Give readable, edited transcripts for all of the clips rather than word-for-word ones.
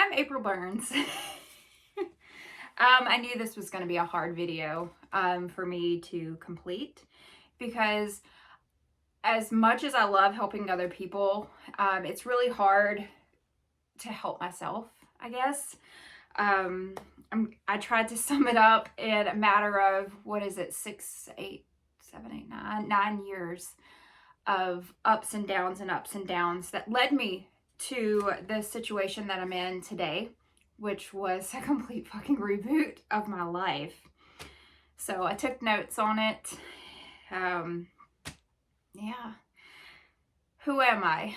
I'm April Burns. I knew this was going to be a hard video for me to complete because as much as I love helping other people, it's really hard to help myself, I guess. I tried to sum it up in a matter of, 9 years of ups and downs that led me to the situation that I'm in today, which was a complete fucking reboot of my life. So I took notes on it. Yeah. Who am I?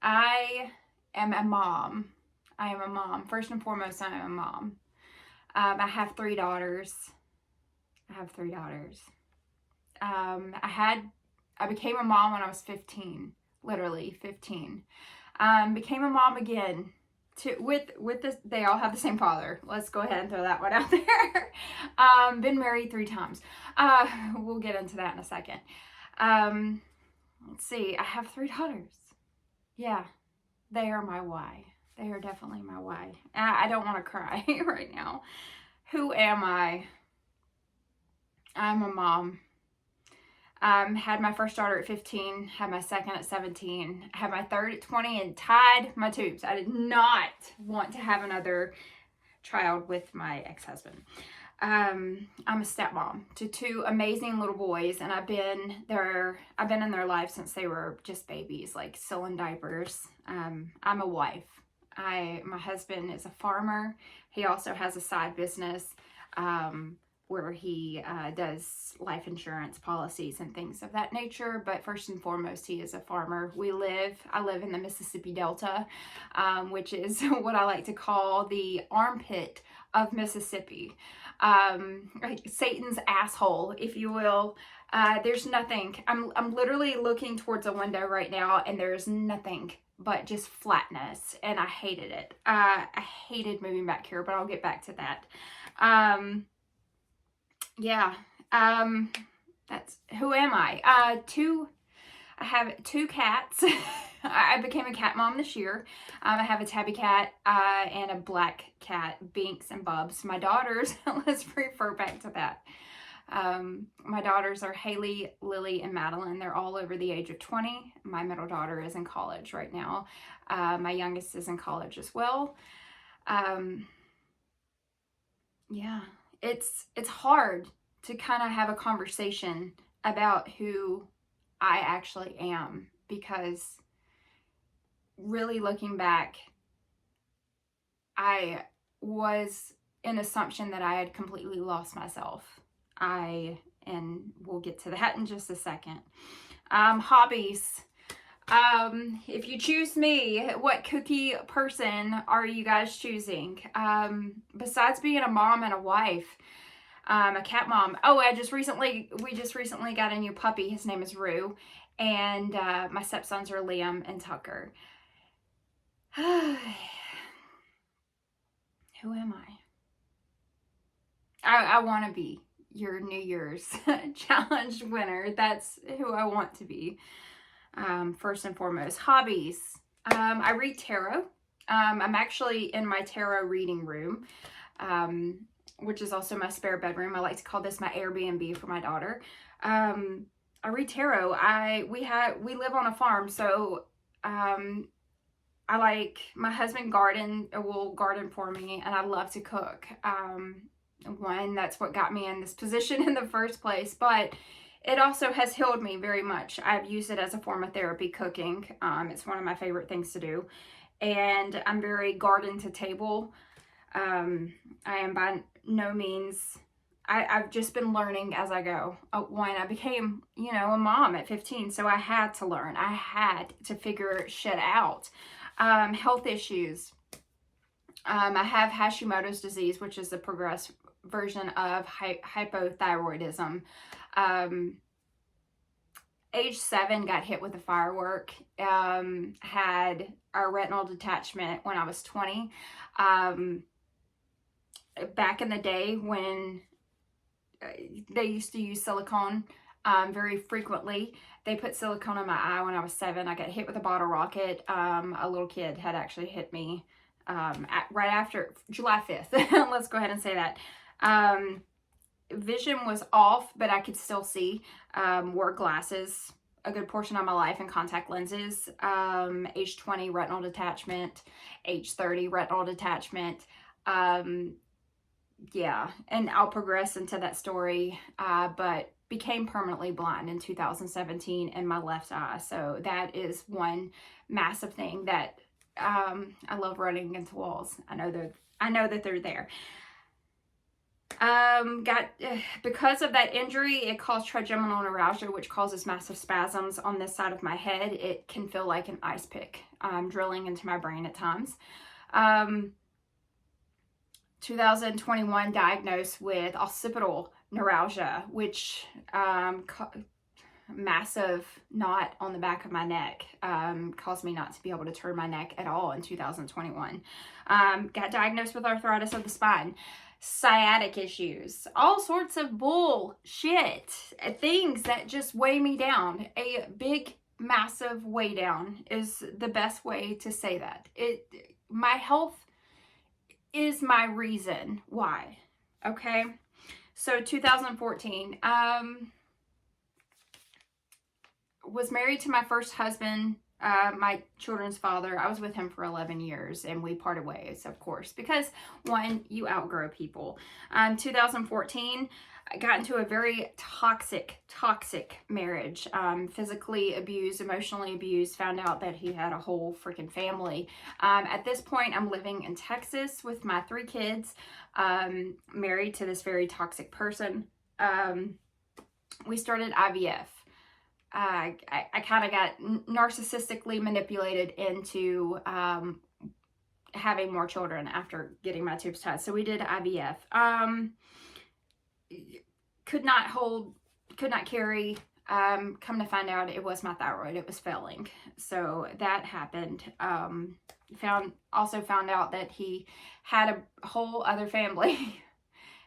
I am a mom. I am a mom. First and foremost, I am a mom. I have 3 daughters. I became a mom when I was 15, literally 15. Became a mom again with this. They all have the same father. Let's go ahead and throw that one out there. Been married 3 times. We'll get into that in a second. Let's see. I have 3 daughters. Yeah, they are my why. They are definitely my why. I don't want to cry right now. Who am I? I'm a mom. Had my first daughter at 15, had my second at 17, had my third at 20, and tied my tubes. I did not want to have another child with my ex-husband. I'm a stepmom to 2 amazing little boys, and I've been in their lives since they were just babies, like still in diapers. I'm a wife. My husband is a farmer. He also has a side business where he does life insurance policies and things of that nature. But first and foremost, he is a farmer. I live in the Mississippi Delta, which is what I like to call the armpit of Mississippi. Satan's asshole, if you will. There's nothing. I'm literally looking towards a window right now, and there's nothing but just flatness, and I hated it. I hated moving back here, but I'll get back to that. Yeah, that's who am I? I have 2 cats. I became a cat mom this year. I have a tabby cat and a black cat, Binks and Bubs. My daughters, let's refer back to that. My daughters are Haley, Lily, and Madeline. They're all over the age of 20. My middle daughter is in college right now. My youngest is in college as well. Yeah, it's hard to kind of have a conversation about who I actually am, because really looking back, I was in assumption that I had completely lost myself. And we'll get to that in just a second. Hobbies. If you choose me, what cookie person are you guys choosing? Besides being a mom and a wife, a cat mom. Oh, we just recently got a new puppy. His name is Rue. And my stepsons are Liam and Tucker. Who am I want to be your New Year's challenge winner. That's who I want to be. First and foremost. Hobbies. I read tarot. I'm actually in my tarot reading room, which is also my spare bedroom. I like to call this my Airbnb for my daughter. I read tarot. We live on a farm, so my husband will garden for me, and I love to cook. That's what got me in this position in the first place, but it also has healed me very much. I've used it as a form of therapy, cooking. It's one of my favorite things to do, and I'm very garden to table. I am by no means, I've just been learning as I go. When I became, a mom at 15, so I had to learn. I had to figure shit out. Health issues. I have Hashimoto's disease, which is the progressed version of hypothyroidism. Age 7, got hit with a firework. Had a retinal detachment when I was 20. Back in the day when they used to use silicone very frequently, they put silicone in my eye when I was 7. I got hit with a bottle rocket. A little kid had actually hit me right after July 5th. Let's go ahead and say that. Vision was off, but I could still see. Wore glasses a good portion of my life and contact lenses. Age 20, retinal detachment. Age 30, retinal detachment. Yeah, and I'll progress into that story, but became permanently blind in 2017 in my left eye. So that is one massive thing that I love running against walls. I know that they're there. Because of that injury, it caused trigeminal neuralgia, which causes massive spasms on this side of my head. It can feel like an ice pick drilling into my brain at times. 2021 diagnosed with occipital neuralgia, which massive knot on the back of my neck caused me not to be able to turn my neck at all in 2021. Got diagnosed with arthritis of the spine, sciatic issues, all sorts of bullshit, things that just weigh me down. A big, massive weigh down is the best way to say that. My health is my reason why. Okay, so 2014, was married to my first husband, my children's father. I was with him for 11 years and we parted ways, of course, because one, you outgrow people. 2014, I got into a very toxic marriage, physically abused, emotionally abused, found out that he had a whole freaking family. At this point, I'm living in Texas with my 3 kids, married to this very toxic person. We started IVF. I kind of got narcissistically manipulated into having more children after getting my tubes tied. So we did IVF. Could not hold, could not carry. Come to find out, it was my thyroid. It was failing. So that happened. Also found out that he had a whole other family.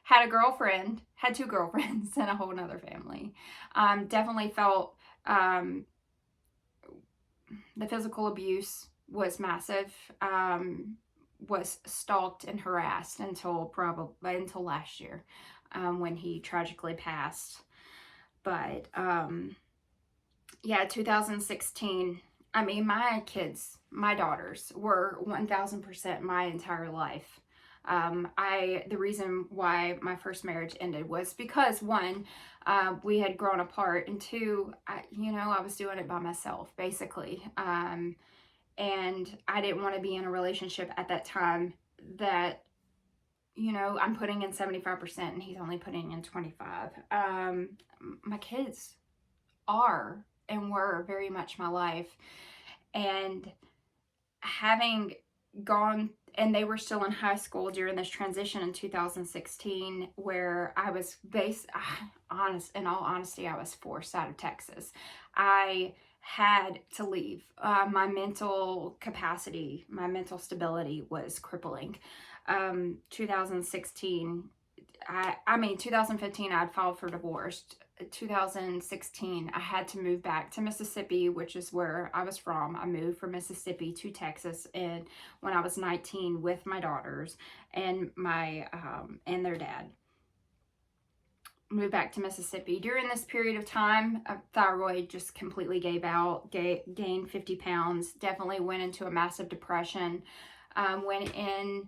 Had a girlfriend, had 2 girlfriends, and a whole nother family. Definitely felt the physical abuse was massive. Was stalked and harassed until last year, when he tragically passed. But yeah, 2016. I mean, my kids, my daughters, were 1000% my entire life. The reason why my first marriage ended was because, one, we had grown apart, and 2, I was doing it by myself, basically. And I didn't want to be in a relationship at that time that, I'm putting in 75% and he's only putting in 25. My kids are and were very much my life. And having gone, and they were still in high school during this transition in 2016, where I was in all honesty, I was forced out of Texas. I had to leave. My mental capacity, my mental stability was crippling. 2016, 2015, I'd filed for divorce. 2016, I had to move back to Mississippi, which is where I was from. I moved from Mississippi to Texas, and when I was 19, with my daughters and my and their dad. Moved back to Mississippi. During this period of time, thyroid just completely gave out, gained 50 pounds, definitely went into a massive depression. Went in,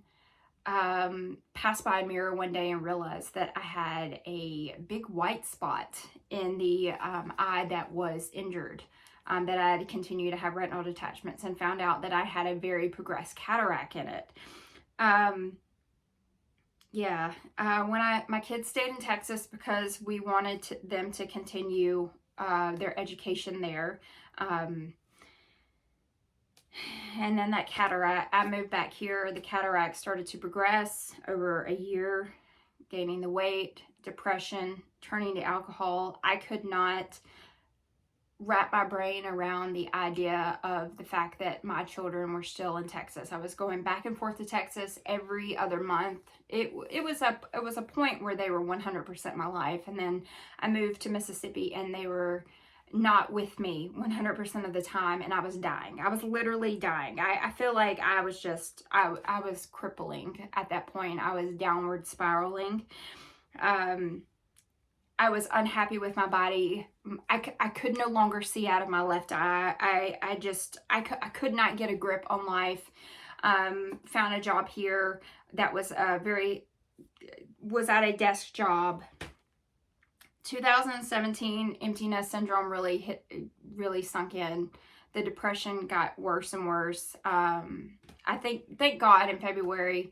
passed by a mirror one day and realized that I had a big white spot in the eye that was injured, that I had continued to have retinal detachments, and found out that I had a very progressed cataract in it. My kids stayed in Texas because we wanted them to continue their education there. And then that cataract, I moved back here. The cataract started to progress over a year, gaining the weight, depression, turning to alcohol. I could not wrap my brain around the idea of the fact that my children were still in Texas. I was going back and forth to Texas every other month. It was a point where they were 100% my life, and then I moved to Mississippi and they were not with me 100% of the time, and I was dying. I was literally dying. I feel like I was just, I was crippling at that point. I was downward spiraling. I was unhappy with my body. I could no longer see out of my left eye. I could not get a grip on life. Found a job here that was was at a desk job. 2017, emptiness syndrome really sunk in. The depression got worse and worse. Thank God in February,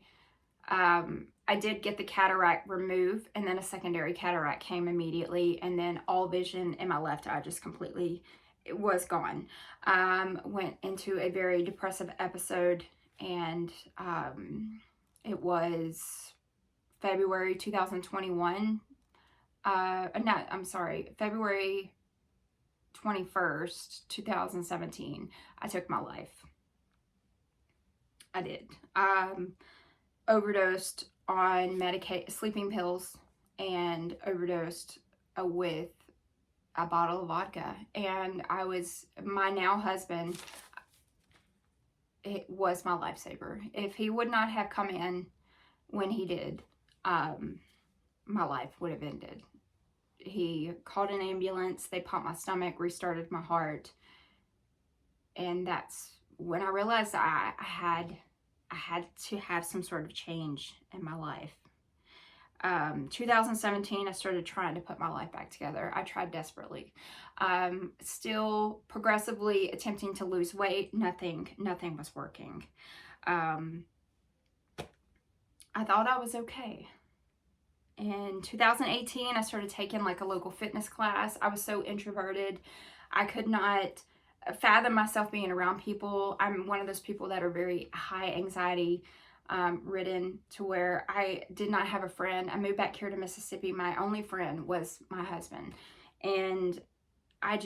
I did get the cataract removed, and then a secondary cataract came immediately, and then all vision in my left eye just completely, it was gone. Went into a very depressive episode, and it was February 2021. February 21st, 2017, I took my life. I did. Overdosed on sleeping pills, and overdosed with a bottle of vodka. And my now husband, it was my lifesaver. If he would not have come in when he did, my life would have ended. He called an ambulance, they pumped my stomach, restarted my heart, and that's when I realized I had to have some sort of change in my life. 2017, I started trying to put my life back together. I tried desperately. Still progressively attempting to lose weight. Nothing was working. I thought I was okay. In 2018, I started taking like a local fitness class. I was so introverted. I could not fathom myself being around people. I'm one of those people that are very high anxiety ridden, to where I did not have a friend. I moved back here to Mississippi. My only friend was my husband. And I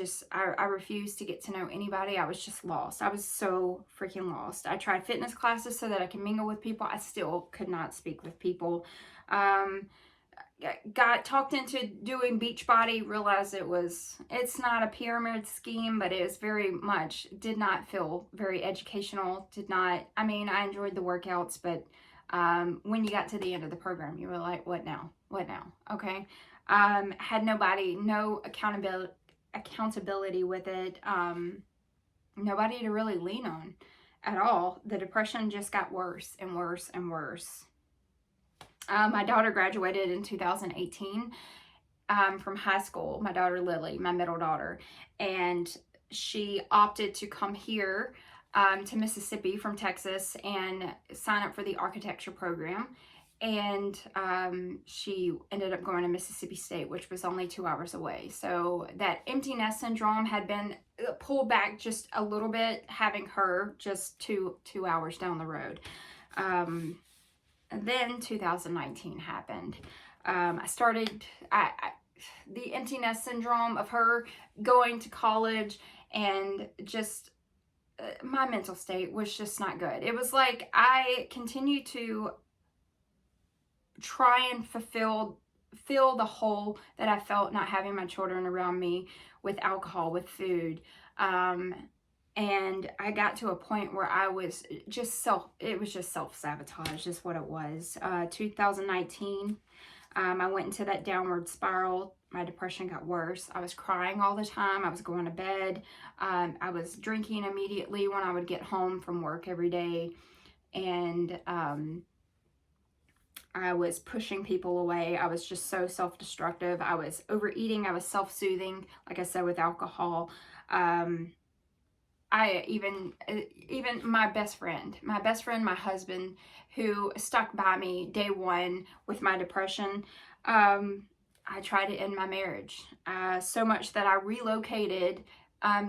refused to get to know anybody. I was just lost. I was so freaking lost. I tried fitness classes so that I could mingle with people. I still could not speak with people. Got talked into doing Beachbody, realized it's not a pyramid scheme, but it is very much, did not feel very educational, I enjoyed the workouts, but when you got to the end of the program, you were like, what now? Okay. Had no accountability with it, nobody to really lean on at all. The depression just got worse and worse and worse. My daughter graduated in 2018 from high school. My daughter Lily, my middle daughter, and she opted to come here to Mississippi from Texas and sign up for the architecture program. And she ended up going to Mississippi State, which was only 2 hours away. So that empty nest syndrome had been pulled back just a little bit, having her just two hours down the road. And then 2019 happened. The empty nest syndrome of her going to college, and just my mental state was just not good. It was like I continued to try and fill the hole that I felt not having my children around me, with alcohol, with food. And I got to a point where I was just self-sabotage is what it was. 2019, I went into that downward spiral. My depression got worse. I was crying all the time. I was going to bed. I was drinking immediately when I would get home from work every day. And I was pushing people away. I was just so self-destructive. I was overeating. I was self-soothing, like I said, with alcohol. Even my best friend, my husband, who stuck by me day one with my depression, I tried to end my marriage, so much that I relocated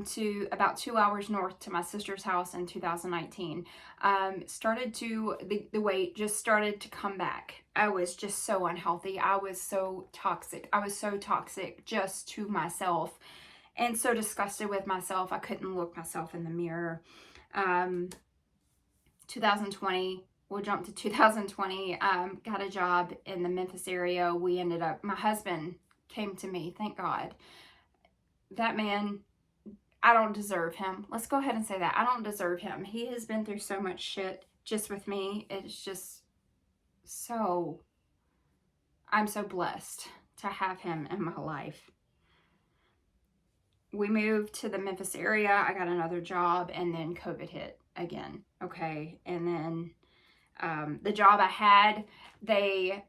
to about 2 hours north to my sister's house in 2019. The weight just started to come back. I was just so unhealthy. I was so toxic. Just to myself. And so disgusted with myself, I couldn't look myself in the mirror. 2020, we'll jump to 2020, got a job in the Memphis area. My husband came to me, thank God. that man, I don't deserve him. Let's go ahead and say that. I don't deserve him. He has been through so much shit just with me. It's just so, I'm so blessed to have him in my life. We moved to the Memphis area. I got another job, and then COVID hit again. Okay. And then the job I had, they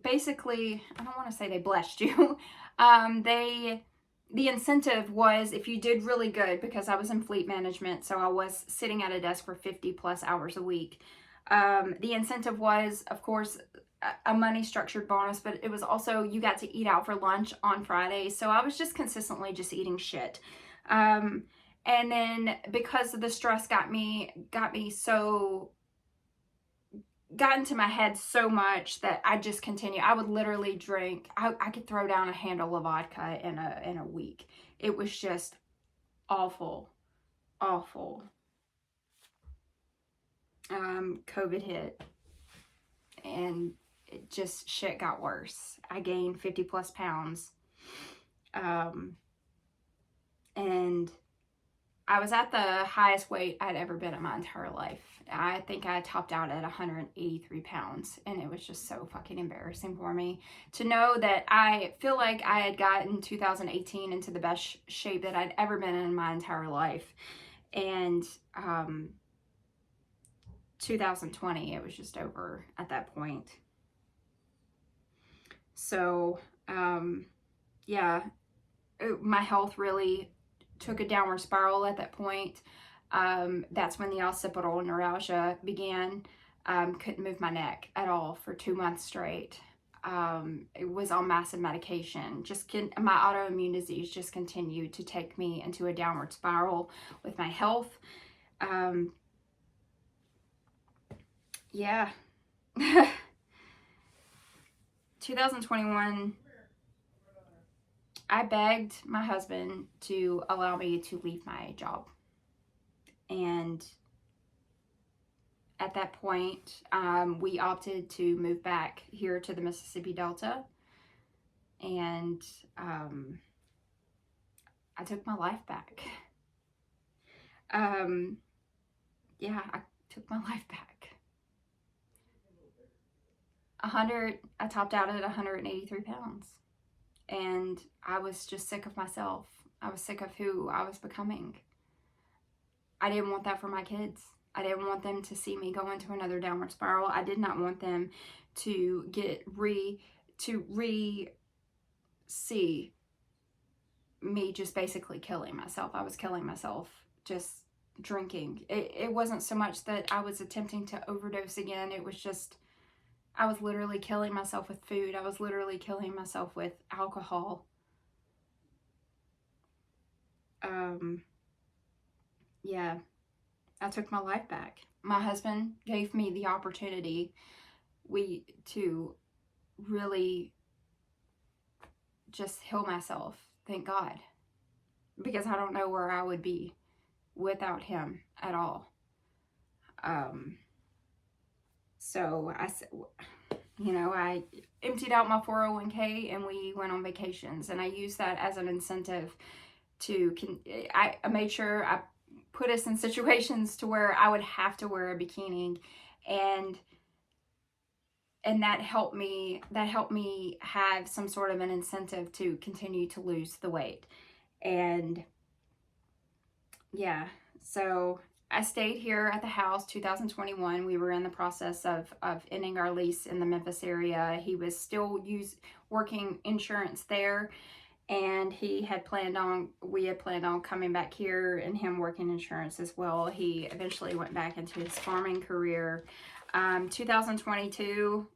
basically, I don't want to say they blessed you. The incentive was if you did really good, because I was in fleet management, so I was sitting at a desk for 50 plus hours a week. The incentive was, of course, a money structured bonus, but it was also you got to eat out for lunch on Fridays. So I was just consistently just eating shit. And then because of the stress got into my head so much that I just continue. I would literally drink. I could throw down a handle of vodka in a week. It was just awful, awful. COVID hit, and it just shit got worse. I gained 50 plus pounds, and I was at the highest weight I'd ever been in my entire life. I think I topped out at 183 pounds, and it was just so fucking embarrassing for me to know that I feel like I had gotten 2018 into the best shape that I'd ever been in my entire life. And 2020, it was just over at that point. So, yeah, my health really took a downward spiral at that point. That's when the occipital neuralgia began. Couldn't move my neck at all for 2 months straight. It was on massive medication. My autoimmune disease just continued to take me into a downward spiral with my health. Yeah. 2021, I begged my husband to allow me to leave my job. And at that point, we opted to move back here to the Mississippi Delta. And I took my life back. Yeah, I took my life back. I topped out at 183 pounds. And I was just sick of myself. I was sick of who I was becoming. I didn't want that for my kids. I didn't want them to see me go into another downward spiral. I did not want them to see me just basically killing myself. I was killing myself just drinking. It wasn't so much that I was attempting to overdose again. It was just, I was literally killing myself with food. I was literally killing myself with alcohol. Yeah, I took my life back. My husband gave me the opportunity to really just heal myself. Thank God. Because I don't know where I would be without him at all. So I emptied out my 401k and we went on vacations, and I used that as an incentive I made sure I put us in situations to where I would have to wear a bikini, and that helped me have some sort of an incentive to continue to lose the weight. And yeah, so I stayed here at the house 2021. We were in the process of ending our lease in the Memphis area. He was still working insurance there, and we had planned on coming back here and him working insurance as well. He eventually went back into his farming career. 2022,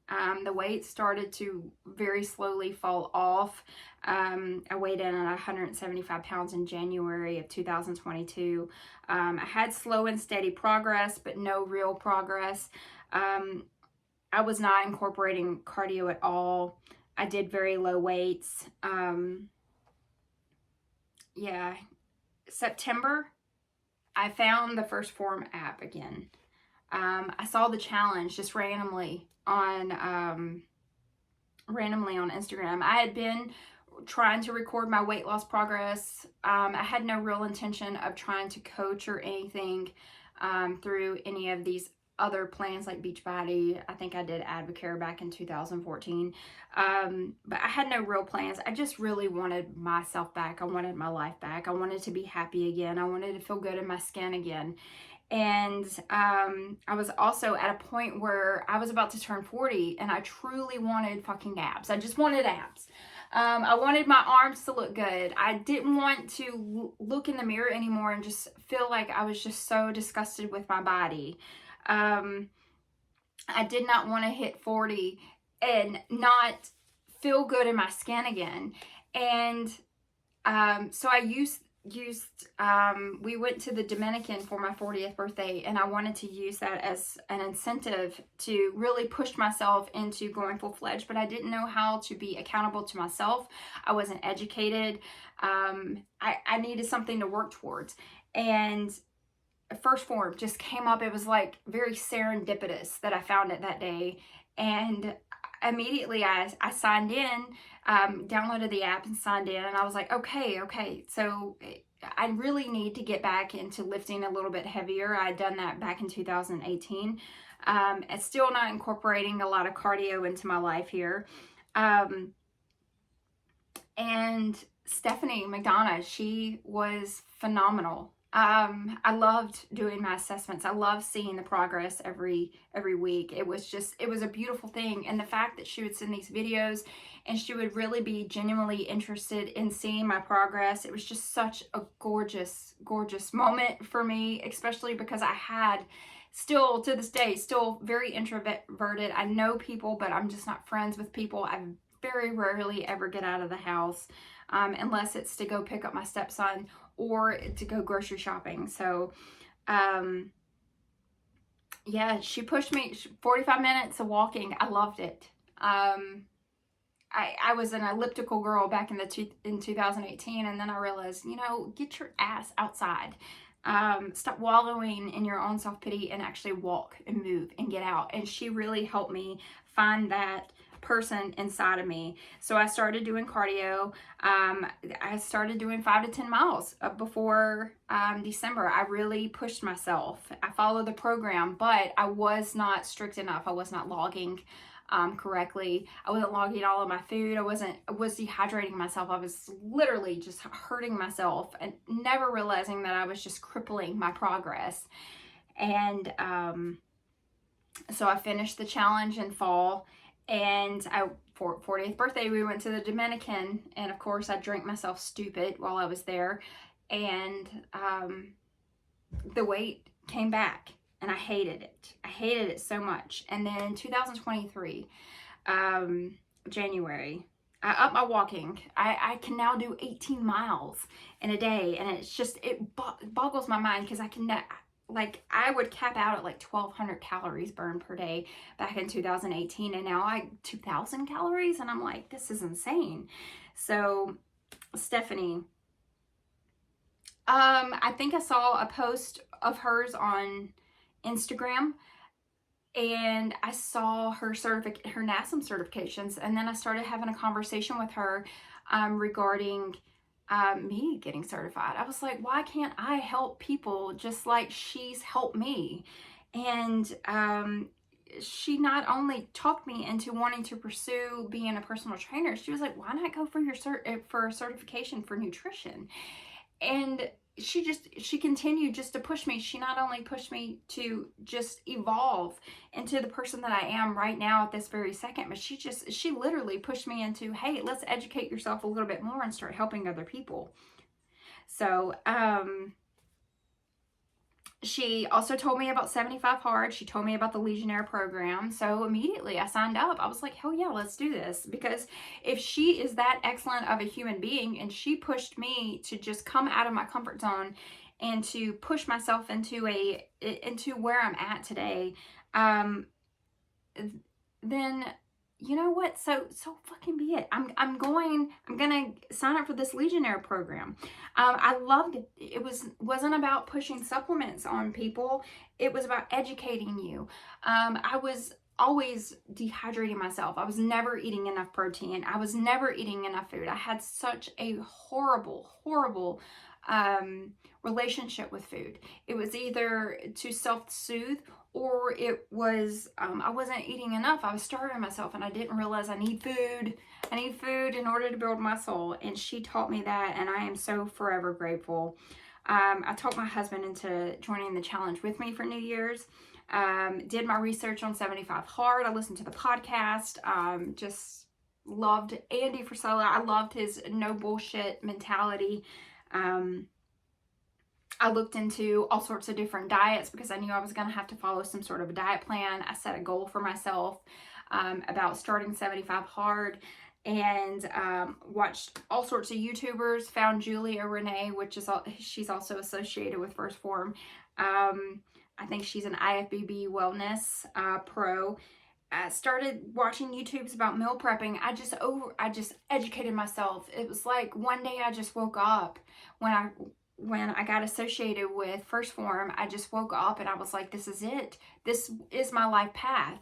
the weight started to very slowly fall off. I weighed in at 175 pounds in January of 2022. I had slow and steady progress, but no real progress. I was not incorporating cardio at all. I did very low weights. Yeah, September, I found the first Phorm app again. I saw the challenge just randomly on randomly on Instagram. I had been trying to record my weight loss progress. I had no real intention of trying to coach or anything through any of these other plans like Beachbody. I think I did Advocare back in 2014. But I had no real plans. I just really wanted myself back. I wanted my life back. I wanted to be happy again. I wanted to feel good in my skin again. And I was also at a point where I was about to turn 40 and I truly wanted fucking abs. I just wanted abs. I wanted my arms to look good. I didn't want to look in the mirror anymore and just feel like I was just so disgusted with my body. I did not want to hit 40 and not feel good in my skin again. And so I we went to the Dominican for my 40th birthday, and I wanted to use that as an incentive to really push myself into going full-fledged, but I didn't know how to be accountable to myself. I wasn't educated. I needed something to work towards. And first Phorm just came up. It was like very serendipitous that I found it that day. And immediately I signed in, downloaded the app and signed in, and I was like, okay, so I really need to get back into lifting a little bit heavier. I had done that back in 2018. It's still not incorporating a lot of cardio into my life here. And Stephanie McDonough, she was phenomenal. I loved doing my assessments. I loved seeing the progress every week. It was a beautiful thing. And the fact that she would send these videos and she would really be genuinely interested in seeing my progress. It was just such a gorgeous, gorgeous moment for me, especially because I had still to this day, still very introverted. I know people, but I'm just not friends with people. I very rarely ever get out of the house unless it's to go pick up my stepson or to go grocery shopping. So, yeah, she pushed me 45 minutes of walking. I loved it. I was an elliptical girl back in 2018, and then I realized, get your ass outside. Stop wallowing in your own self-pity and actually walk and move and get out. And she really helped me find that person inside of me. So I started doing cardio. I started doing 5 to 10 miles before December. I really pushed myself. I followed the program, but I was not strict enough. I was not logging correctly. I wasn't logging all of my food. I was dehydrating myself. I was literally just hurting myself and never realizing that I was just crippling my progress. And so I finished the challenge in fall. And for 40th birthday, we went to the Dominican, and of course I drank myself stupid while I was there, and the weight came back, and I hated it. I hated it so much. And then in 2023, January, I upped my walking. I can now do 18 miles in a day, and it's just, it boggles my mind because I would cap out at like 1,200 calories burned per day back in 2018, and now 2,000 calories, and I'm like, this is insane. So, Stephanie, I think I saw a post of hers on Instagram, and I saw her NASM certifications, and then I started having a conversation with her regarding me getting certified. I was like, why can't I help people just like she's helped me? And she not only talked me into wanting to pursue being a personal trainer, she was like, why not go for for a certification for nutrition? And she continued just to push me. She not only pushed me to just evolve into the person that I am right now at this very second, but she literally pushed me into, hey, let's educate yourself a little bit more and start helping other people. So, she also told me about 75 Hard. She told me about the Legionnaire program. So immediately I signed up. I was like, hell yeah, let's do this. Because if she is that excellent of a human being and she pushed me to just come out of my comfort zone and to push myself into where I'm at today, then you know what? So fucking be it. I'm gonna sign up for this Legionnaire program. I loved it. It wasn't about pushing supplements on people. It was about educating you. I was always dehydrating myself. I was never eating enough protein. I was never eating enough food. I had such a horrible, horrible relationship with food. It was either to self-soothe, or it was I wasn't eating enough. I was starving myself, and I didn't realize I need food. I need food in order to build my soul. And she taught me that, and I am so forever grateful. I talked my husband into joining the challenge with me for New Year's. Did my research on 75 Hard. I listened to the podcast. Just loved Andy Frisella. I loved his no bullshit mentality. I looked into all sorts of different diets because I knew I was going to have to follow some sort of a diet plan. I set a goal for myself about starting 75 Hard, and watched all sorts of YouTubers. Found Julia Renee, which is she's also associated with Phorm. I think she's an IFBB wellness pro. Started watching YouTubes about meal prepping. I just educated myself. It was like one day I just woke up when I got associated with Phorm. I just woke up and I was like, this is it. This is my life path.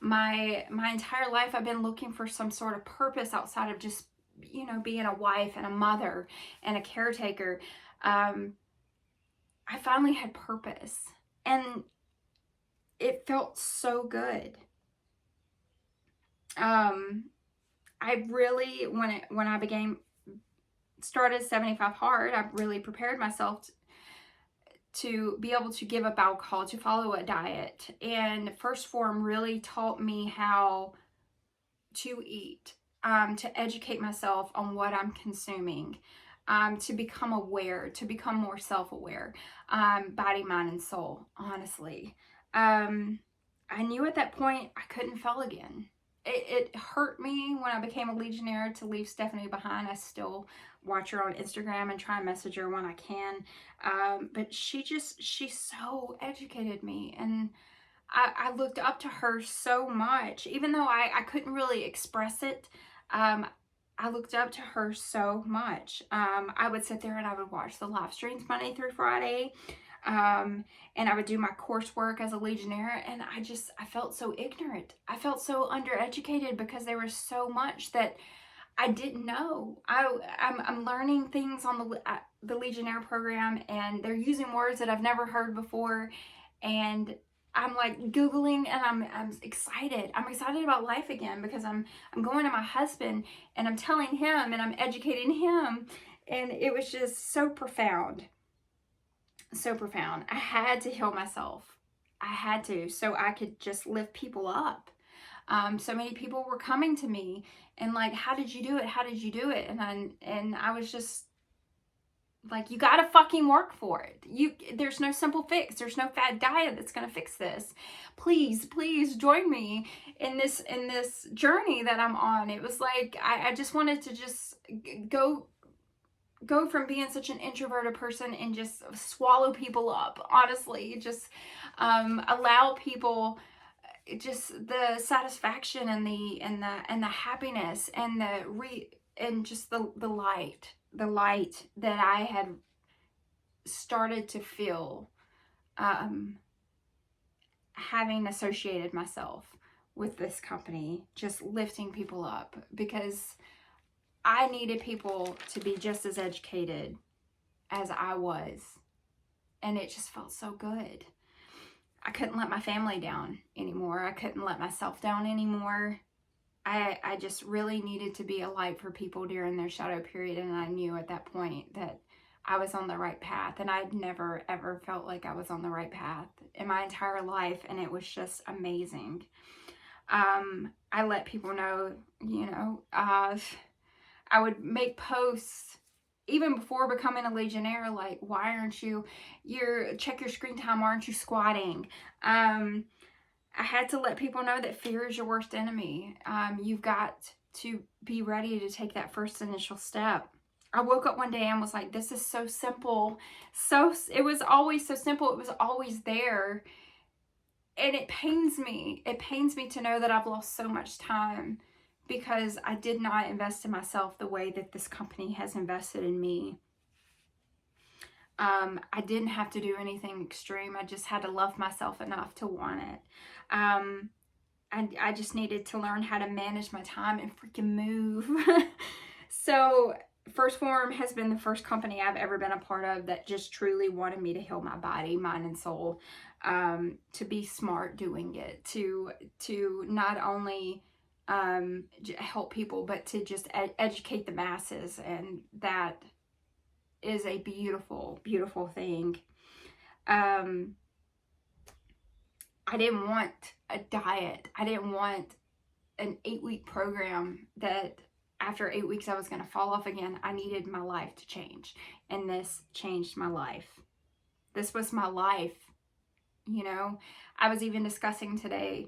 My entire life I've been looking for some sort of purpose outside of just, being a wife and a mother and a caretaker. I finally had purpose, and it felt so good. I really, when I started 75 Hard, I really prepared myself to be able to give up alcohol, to follow a diet. And Phorm really taught me how to eat, to educate myself on what I'm consuming, to become aware, to become more self-aware, body, mind, and soul, honestly. I knew at that point I couldn't fail again. It hurt me when I became a Legionnaire to leave Stephanie behind. I still watch her on Instagram and try and message her when I can. But she so educated me, and I looked up to her so much. Even though I couldn't really express it, I looked up to her so much. I would sit there and I would watch the live streams Monday through Friday. And I would do my coursework as a Legionnaire, and I felt so ignorant. I felt so undereducated because there was so much that I didn't know. I'm learning things on the Legionnaire program, and they're using words that I've never heard before, and I'm like Googling, and I'm excited. I'm excited about life again because I'm going to my husband and I'm telling him and I'm educating him, and it was just so profound. So profound. I had to heal myself. I had to, so I could just lift people up. So many people were coming to me and like, how did you do it? How did you do it? And I was just like, you gotta fucking work for it. There's no simple fix. There's no fad diet that's gonna fix this. Please join me in this journey that I'm on. It was like, I just wanted to just go from being such an introverted person and just swallow people up, honestly. Just allow people just the satisfaction and the happiness and just the light that I had started to feel, having associated myself with this company, just lifting people up, because I needed people to be just as educated as I was. And it just felt so good. I couldn't let my family down anymore. I couldn't let myself down anymore. I just really needed to be a light for people during their shadow period. And I knew at that point that I was on the right path. And I'd never, ever felt like I was on the right path in my entire life. And it was just amazing. I let people know, I would make posts even before becoming a Legionnaire, like, why aren't check your screen time, why aren't you squatting? I had to let people know that fear is your worst enemy. You've got to be ready to take that first initial step. I woke up one day and was like, this is so simple. It was always so simple. It was always there. And it pains me. It pains me to know that I've lost so much time because I did not invest in myself the way that this company has invested in me. I didn't have to do anything extreme. I just had to love myself enough to want it. I just needed to learn how to manage my time and freaking move. So First Phorm has been the first company I've ever been a part of that just truly wanted me to heal my body, mind, and soul. To be smart doing it, to not only help people, but to just educate the masses. And that is a beautiful, beautiful thing. I didn't want a diet. I didn't want an 8-week program that after 8 weeks I was going to fall off again. I needed my life to change. And this changed my life. This was my life. You know, I was even discussing today,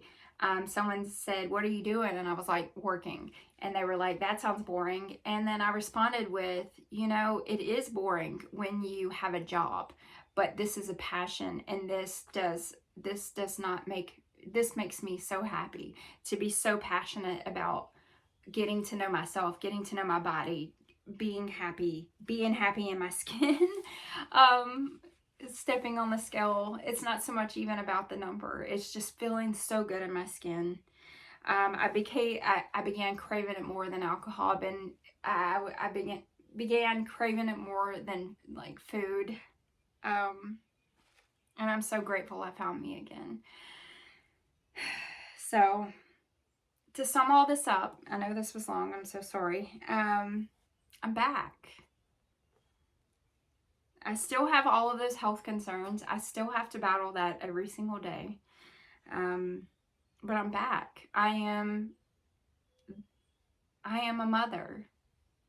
someone said, "What are you doing?" And I was like, "Working." And they were like, "That sounds boring." And then I responded with, you know, it is boring when you have a job, but this is a passion, and this makes me so happy to be so passionate about getting to know myself, getting to know my body, being happy in my skin. Stepping on the scale, it's not so much even about the number. It's just feeling so good in my skin. I began craving it more than alcohol. I began craving it more than like food. And I'm so grateful I found me again. So to sum all this up, I know this was long, I'm so sorry. I'm back. I still have all of those health concerns. I still have to battle that every single day. But I'm back. I am a mother.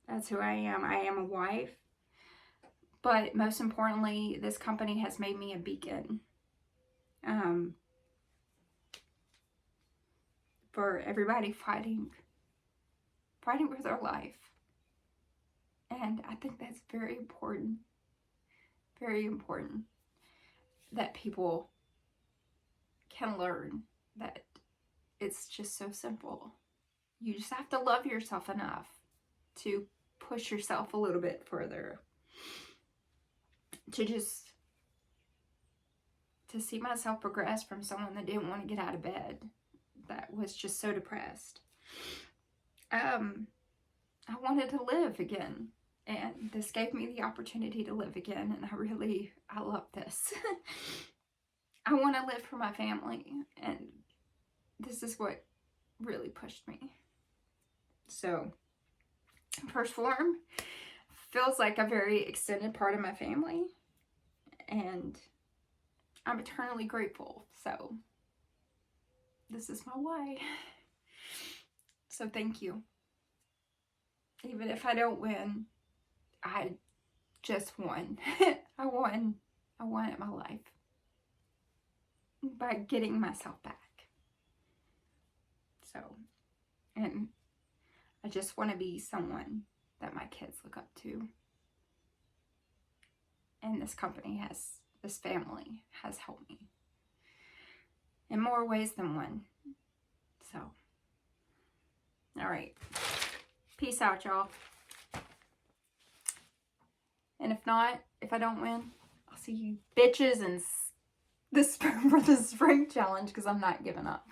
That's who I am. I am a wife. But most importantly, this company has made me a beacon. For everybody fighting for their life. And I think that's very important. Very important that people can learn that it's just so simple. You just have to love yourself enough to push yourself a little bit further. To see myself progress from someone that didn't want to get out of bed, that was just so depressed. I wanted to live again. And this gave me the opportunity to live again. And I love this. I want to live for my family. And this is what really pushed me. So, First Phorm feels like a very extended part of my family. And I'm eternally grateful. So, this is my why. So, thank you. Even if I don't win, I just won. I won at my life by getting myself back. So, and I just want to be someone that my kids look up to. And this family has helped me in more ways than one. So, all right. Peace out, y'all. And if I don't win, I'll see you bitches in the spring challenge, because I'm not giving up.